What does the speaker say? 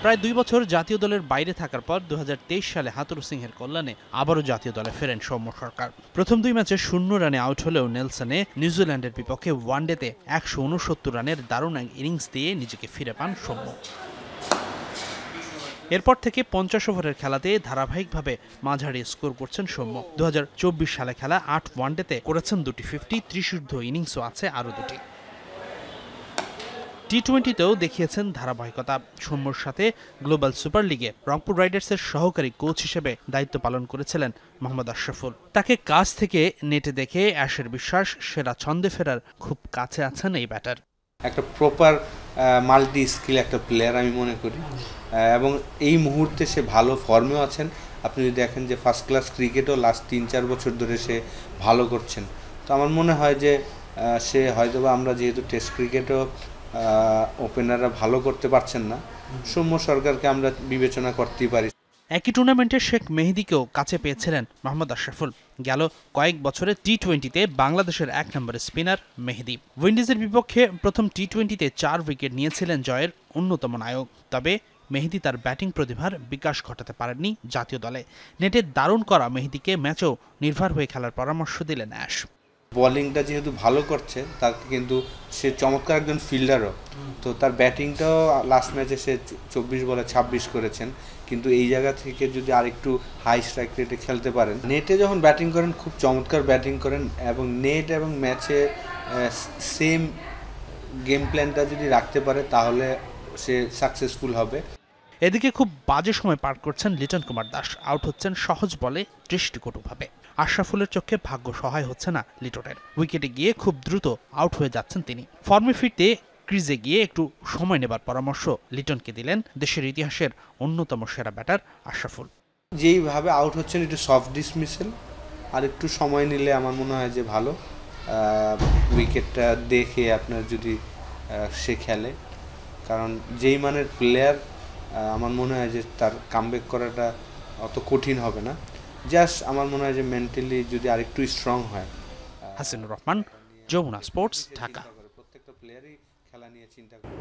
প্রায় 2 বছর জাতীয় দলের বাইরে থাকার পর 2023 সালে হাতুরু সিংহের কল্যাণে আবারও জাতীয় দলে ফেরেন সৌম্য সরকার। প্রথম 2 ম্যাচে 0 রানে আউট হলেও নেলসনে নিউজিল্যান্ডের বিপক্ষে ওয়ানডেতে 169 রানের দারুণ এক ইনিংস দিয়ে নিজেকে ফিরে পান সৌম্য। এরপর থেকে 50 ওভারের খেলাতে ধারাবাহিকভাবে মাঝারি স্কোর করছেন সৌম্য। 2024 সালে খেলা 8 ওয়ানডেতে করেছেন 2টি 50, 30 ইনিংসও আছে আরও 2টি। টি-20তেও দেখিয়েছেন ধারাবাহিকতা। সৌম্যর সাথে গ্লোবাল সুপার লিগে রংপুর রাইডার্সের সহকারী কোচ হিসেবে দায়িত্ব পালন করেছিলেন মোহাম্মদ আশরাফুল। তাকে কাছ থেকে নেটে দেখে অ্যাশের বিশ্বাস, সেরা ছন্দে ফেরার খুব কাছে আছেন এই ব্যাটার। একটা প্রপার মাল্টি স্কিল একটা প্লেয়ার আমি মনে করি, এবং এই মুহূর্তে সে ভালো ফর্মেও আছেন। আপনি যদি দেখেন যে ফার্স্ট ক্লাস ক্রিকেটও লাস্ট 3-4 বছর ধরে সে ভালো করছেন। তো আমার মনে হয় যে সে হয়তোবা, আমরা যেহেতু টেস্ট ক্রিকেটও ওপেনাররা ভালো করতে পারছেন না, সৌম্য সরকারকে আমরা বিবেচনা করতেই পারি। একই টুর্নামেন্টে শেখ মেহেদীকেও কাছে পেয়েছিলেন মোহাম্মদ আশরাফুল। গেল কয়েক বছরে টি-20তে বাংলাদেশের 1 নম্বরের স্পিনার মেহেদী। উইন্ডিজের বিপক্ষে প্রথম টি-20তে 4 উইকেট নিয়েছিলেন জয়ের অন্যতম নায়ক। তবে মেহেদী তার ব্যাটিং প্রতিভার বিকাশ ঘটাতে পারেননি জাতীয় দলে। নেটে দারুণ করা মেহেদীকে ম্যাচেও নির্ভর হয়ে খেলার পরামর্শ দিলেন অ্যাশ। বলিংটা যেহেতু ভালো করছে, তাকে কিন্তু সে চমৎকার একজন ফিল্ডারও। তো তার ব্যাটিংটাও লাস্ট ম্যাচে সে 24 বলে 26 করেছেন। কিন্তু এই জায়গা থেকে যদি আরেকটু হাই স্ট্রাইক রেটে খেলতে পারেন, নেটে যখন ব্যাটিং করেন খুব চমৎকার ব্যাটিং করেন, এবং নেট এবং ম্যাচে সেম গেম প্ল্যানটা যদি রাখতে পারে তাহলে সে সাকসেসফুল হবে। এদিকে খুব বাজে সময় পার করছেন লিটন কুমার দাস। আউট হচ্ছেন সহজ বলে দৃষ্টিকটুভাবে। আশরাফুলের চোখে ভাগ্য সহায় হচ্ছে না লিটনের। উইকেটে গিয়ে খুব দ্রুত আউট হয়ে যাচ্ছেন তিনি। ফর্মে ফিরতে ক্রিজে গিয়ে একটু সময় নেবার পরামর্শ লিটনকে দিলেন দেশের ইতিহাসের অন্যতম সেরা ব্যাটার আশরাফুল। যেইভাবে আউট হচ্ছেন একটু সফট ডিসমিসেল, আর একটু সময় নিলে আমার মনে হয় যে ভালো। উইকেটটা দেখে আপনার যদি সে খেলে, কারণ যেই মানের প্লেয়ার, আমার মনে হয় যে তার কামব্যাক করাটা অত কঠিন হবে না। জাস্ট আমার মনে হয় যে মেন্টালি যদি আরেকটু স্ট্রং হয়। হাসিনুর রহমান, যমুনা স্পোর্টস, ঢাকা। প্রত্যেকটা প্লেয়ারই খেলা নিয়ে চিন্তা করে।